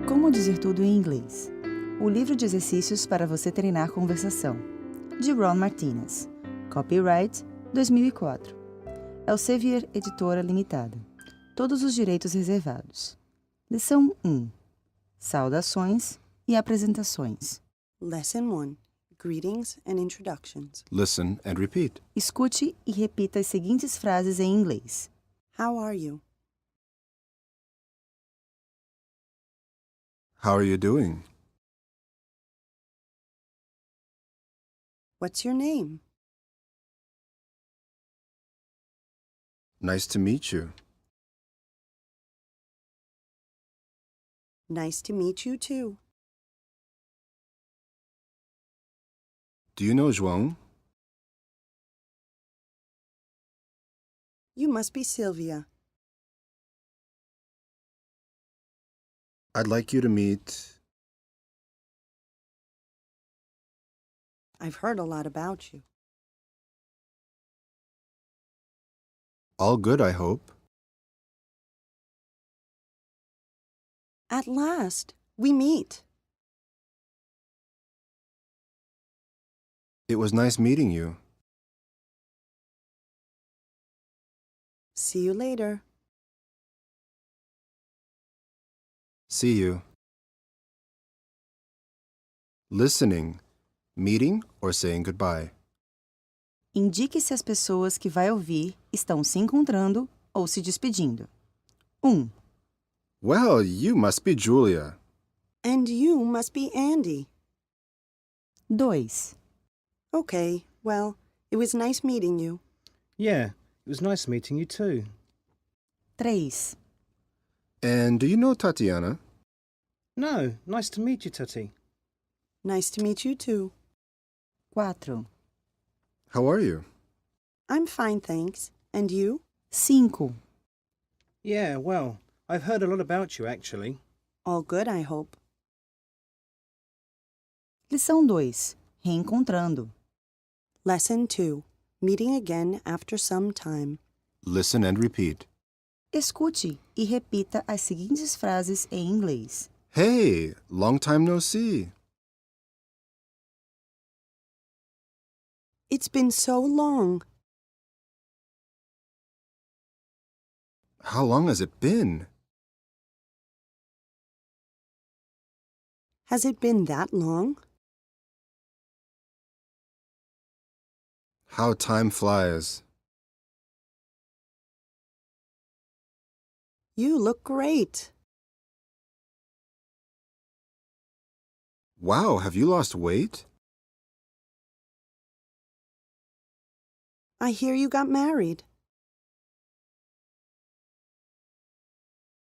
Como dizer tudo em inglês? O livro de exercícios para você treinar conversação, de Ron Martinez. Copyright 2004. É o 4හැ Editora Limitada. Todos os direitos reservados. Lição 1. Saudações e apresentações. Lesson 1. Greetings and introductions. Listen and repeat. Escute e repita as seguintes frases em inglês. How are you? How are you doing? What's your name? Nice to meet you. Nice to meet you too. Do you know João? You must be Sylvia. I'd like you to meet... I've heard a lot about you. All good, I hope. At last, we meet. It was nice meeting you. See you later. See you. Listening, meeting or saying goodbye. Indique se as pessoas que vai ouvir estão se encontrando ou se despedindo. 1. Well, you must be Julia. And you must be Andy. 2. Okay, well, it was nice meeting you. Yeah, it was nice meeting you too. 3. And do you know Tatiana? No, nice to meet you, Tutty. Nice to meet you too. 4. How are you? I'm fine, thanks. And you? 5. Yeah, well, I've heard a lot about you, actually. All good, I hope. Lição 2. Reencontrando. Lesson 2. Meeting again after some time. Listen and repeat. Escute e repita as seguintes frases em inglês. Hey, long time no see. It's been so long. How long has it been? Has it been that long? How time flies. You look great. Wow, have you lost weight? I hear you got married.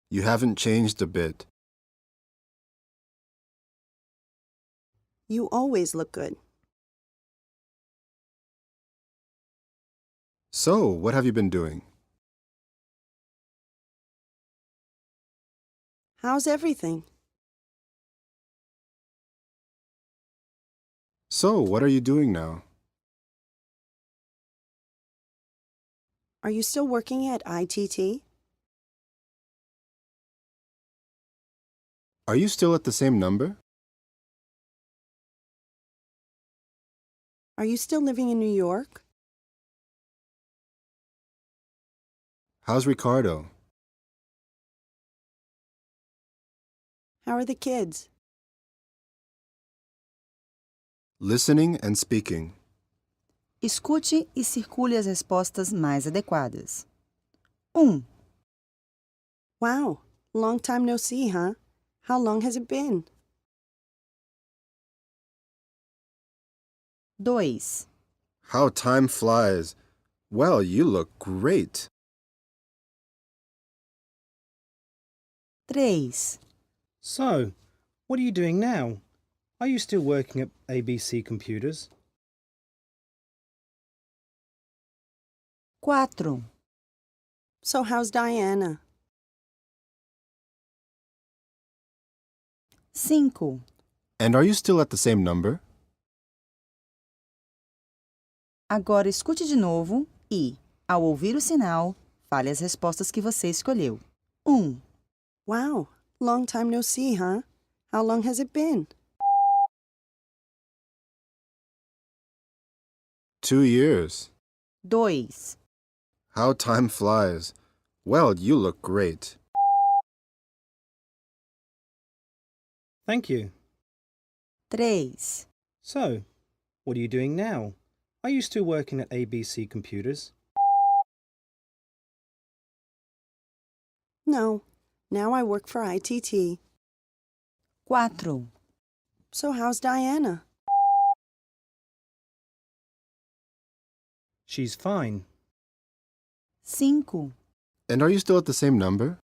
You haven't changed a bit. You always look good. So, what have you been doing? How's everything? So, what are you doing now? Are you still working at ITT? Are you still at the same number? Are you still living in New York? How's Ricardo? How are the kids? Listening and speaking. Escute e circule as respostas mais adequadas. 1. Wow, long time no see, huh? How long has it been? 2. How time flies. Well, you look great. 3. So, what are you doing now? Are you still working at ABC Computers? 4. So how's Diana? 5. And are you still at the same number? Agora escute de novo e, ao ouvir o sinal, fale as respostas que você escolheu. 1. Wow, Long time no see, huh? How long has it been? 2 years. 2. How time flies. Well, you look great. Thank you. 3. So, what are you doing now? Are you still working at ABC Computers? No. Now I work for ITT. 4. So how's Diana? She's fine. 5. And are you still at the same number?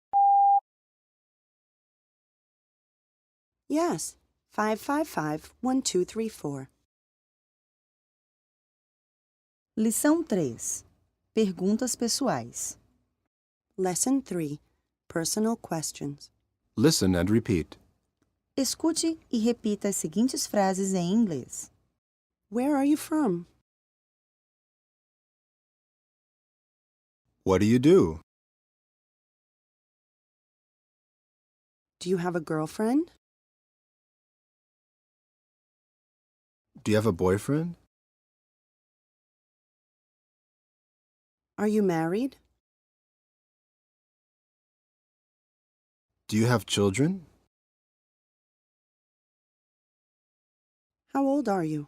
Yes. 555-1234. Lição 3. Perguntas pessoais. Lesson 3. Personal questions. Listen and repeat. Escute e repita as seguintes frases em inglês. Where are you from? What do you do? Do you have a girlfriend? Do you have a boyfriend? Are you married? Do you have children? How old are you?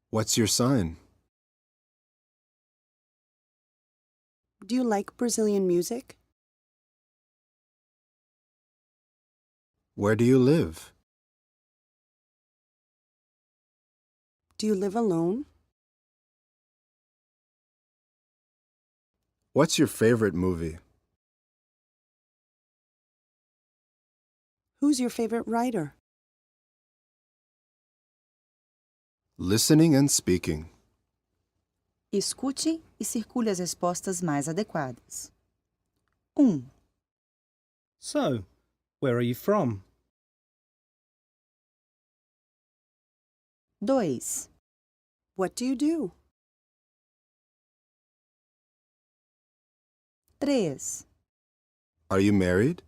What's your sign? Do you like Brazilian music? Where do you live? Do you live alone? What's your favorite movie? Who's your favorite writer? Listening and speaking. Escute e circule as respostas mais adequadas. 1. So, where are you from? 2. What do you do? 3. Are you married?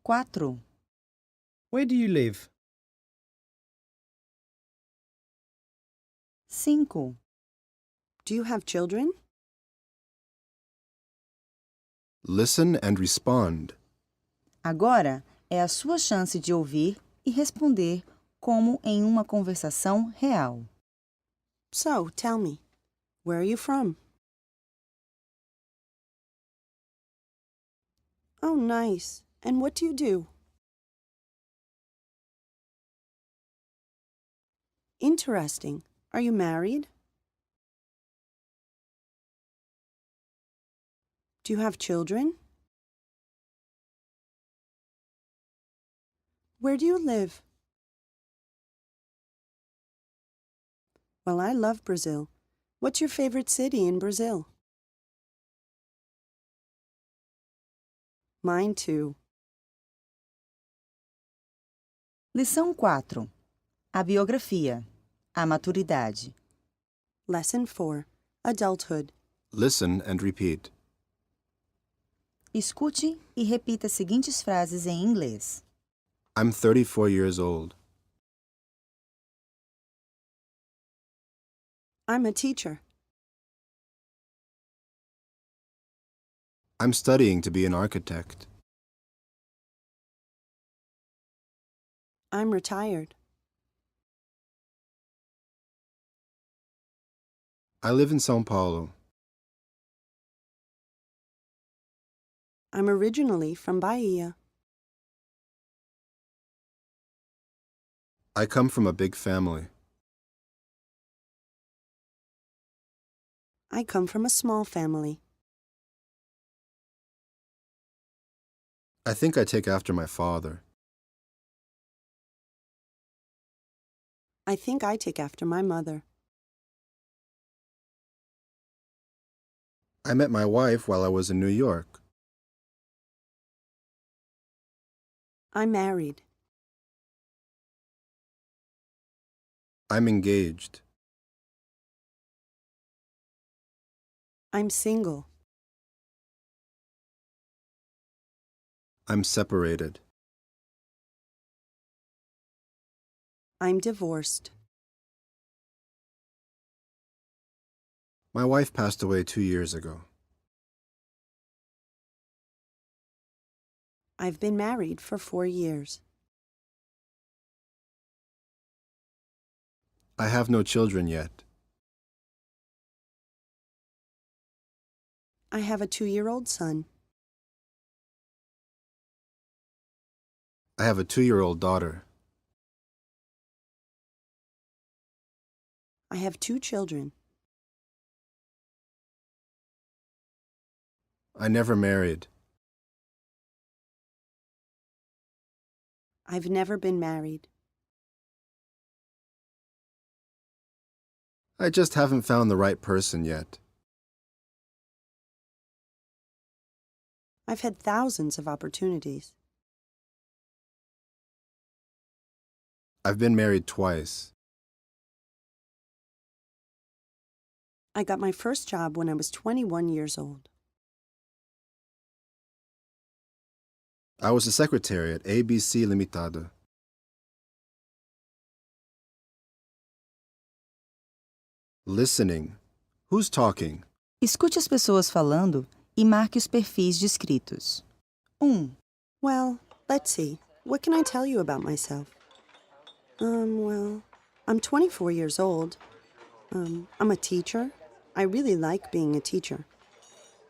4. Where do you live? 5. Do you have children? Listen and respond. Agora é a sua chance de ouvir e responder como em uma conversação real. So, tell me, where are you from? Oh, nice. And what do you do? Interesting. Are you married? Do you have children? Where do you live? Well, I love Brazil. What's your favorite city in Brazil? Mine too. Lição 4. A biografia. A maturidade. Lesson 4. Adulthood. Listen and repeat. Escute e repita as seguintes frases em inglês. I'm 34 years old. I'm a teacher. I'm studying to be an architect. I'm retired. I live in São Paulo. I'm originally from Bahia. I come from a big family. I come from a small family. I think I take after my father. I think I take after my mother. I met my wife while I was in New York. I'm married. I'm engaged. I'm single. I'm separated. I'm divorced. My wife passed away 2 years ago. I've been married for 4 years. I have no children yet. I have a 2-year-old son. I have a 2-year-old daughter. I have 2 children. I never married. I've never been married. I just haven't found the right person yet. I've had thousands of opportunities. I've been married twice. I got my first job when I was 21 years old. I was a secretary at ABC Limitada. Listening. Who's talking? Escute as pessoas falando e marque os perfis descritos. 1. Well, let's see. What can I tell you about myself? I'm 24 years old. I'm a teacher. I really like being a teacher.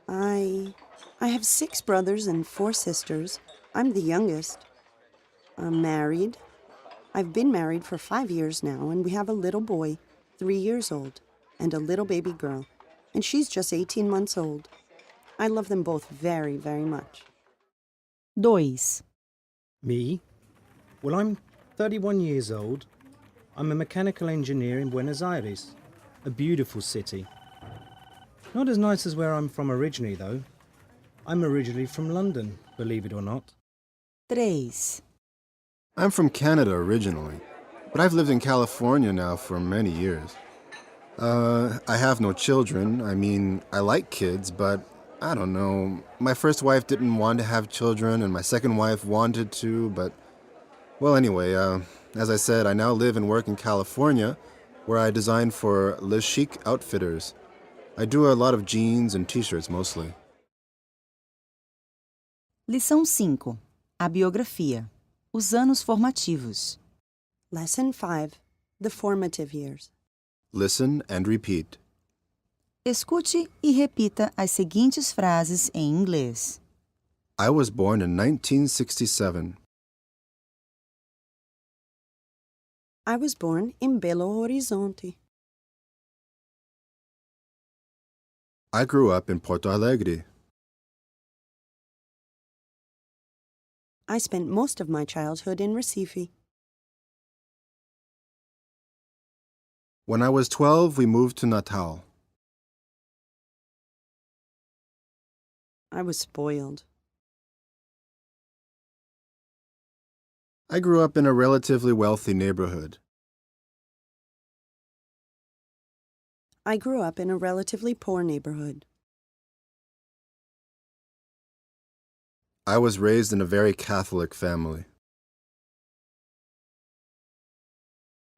I have 6 brothers and 4 sisters. I'm the youngest. I'm married. I've been married for 5 years now, and we have a little boy, 3 years old, and a little baby girl, and she's just 18 months old. I love them both very, very much. 2. Me? Well, I'm 31 years old. I'm a mechanical engineer in Buenos Aires, a beautiful city. Not as nice as where I'm from originally, though. I'm originally from London, believe it or not. 3. I'm from Canada originally, but I've lived in California now for many years. I have no children. I mean, I like kids, but I don't know. My first wife didn't want to have children, and my second wife wanted to, but... Well, anyway, as I said, I now live and work in California, where I design for Le Chic Outfitters. I do a lot of jeans and t-shirts mostly. Lição 5. A biografia. Os anos formativos. Lesson 5. The formative years. Listen and repeat. Escute e repita as seguintes frases em inglês. I was born in 1967. I was born in Belo Horizonte. I grew up in Porto Alegre. I spent most of my childhood in Recife. When I was 12, we moved to Natal. I was spoiled. I grew up in a relatively wealthy neighborhood. I grew up in a relatively poor neighborhood. I was raised in a very Catholic family.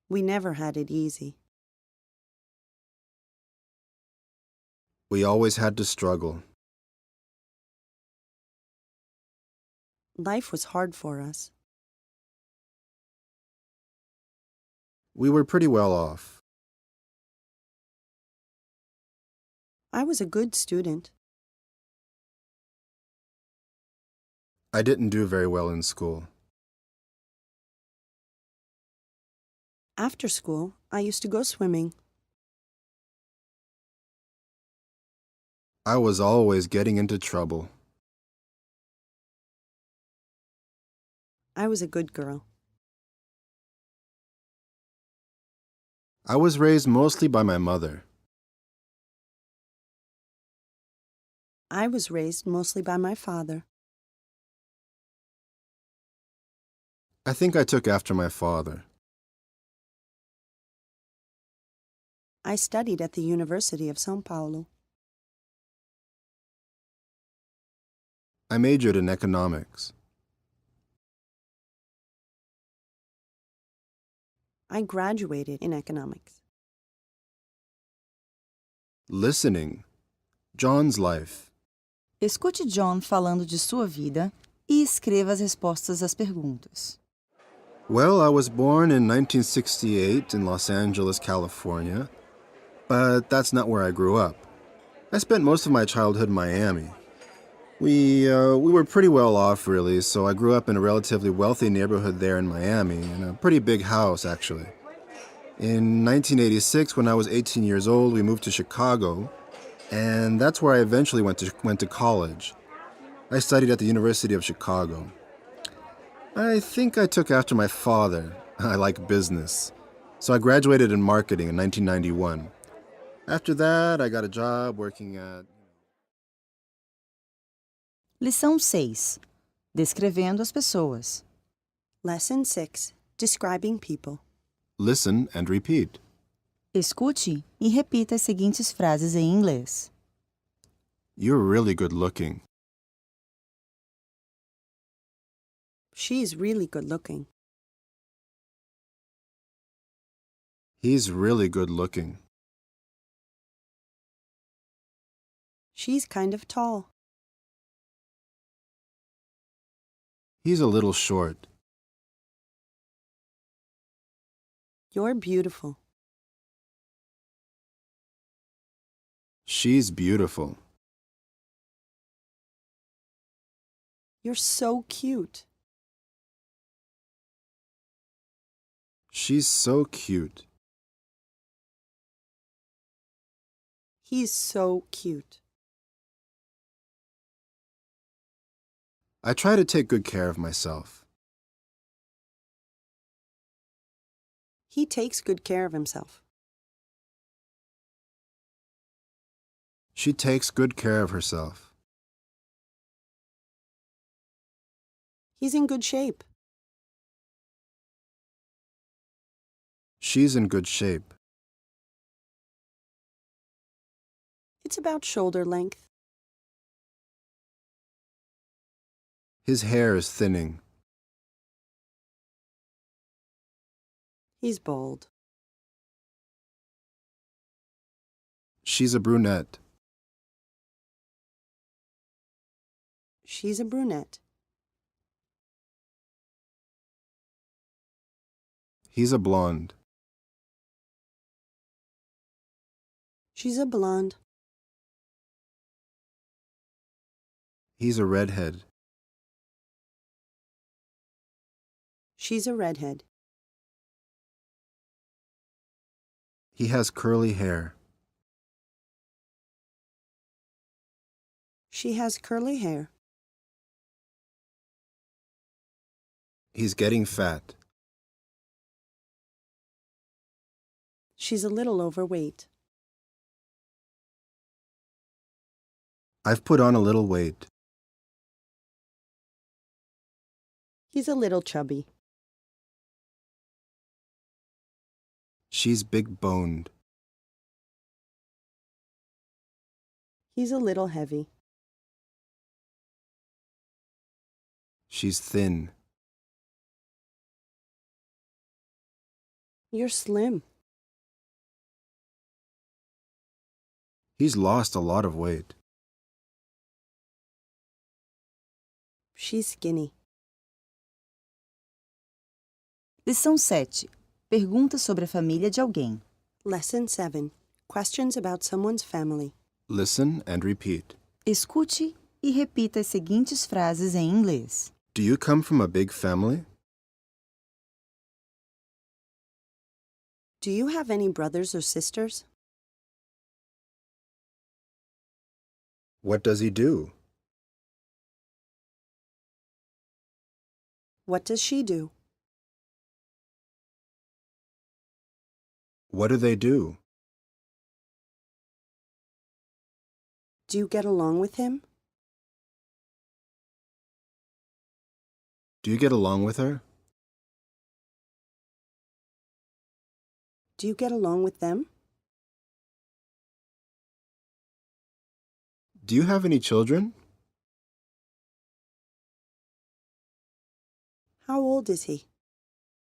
We never had it easy. We always had to struggle. Life was hard for us. We were pretty well off. I was a good student. I didn't do very well in school. After school, I used to go swimming. I was always getting into trouble. I was a good girl. I was raised mostly by my mother. I was raised mostly by my father. I think I took after my father. I studied at the University of São Paulo. I majored in economics. I graduated in economics. Listening. John's life. Escute John falando de sua vida e escreva as respostas às perguntas. Well, I was born in 1968 in Los Angeles, California, but that's not where I grew up. I spent most of my childhood in Miami. We were pretty well off, really, so I grew up in a relatively wealthy neighborhood there in Miami, in a pretty big house, actually. In 1986, when I was 18 years old, we moved to Chicago, and that's where I eventually went to college. I studied at the University of Chicago. I think I took after my father. I like business. So I graduated in marketing in 1991. After that, I got a job working at... Lição 6. Descrevendo as pessoas. Lesson 6. Describing people. Listen and repeat. Escute e repita as seguintes frases em inglês. You're really good looking. She's really good looking. He's really good looking. She's kind of tall. He's a little short. You're beautiful. She's beautiful. You're so cute. She's so cute. He's so cute. I try to take good care of myself. He takes good care of himself. She takes good care of herself. He's in good shape. She's in good shape. It's about shoulder length. His hair is thinning. He's bald. She's a brunette. She's a brunette. He's a blonde. She's a blonde. He's a redhead. She's a redhead. He has curly hair. She has curly hair. He's getting fat. She's a little overweight. I've put on a little weight. He's a little chubby. She's big-boned. He's a little heavy. She's thin. You're slim. He's lost a lot of weight. She's skinny. Lição 7. Perguntas sobre a família de alguém. Lesson 7. Questions about someone's family. Listen and repeat. Escute e repita as seguintes frases em inglês. Do you come from a big family? Do you have any brothers or sisters? What does he do? What does she do? What do they do? Do you get along with him? Do you get along with her? Do you get along with them? Do you have any children? How old is he?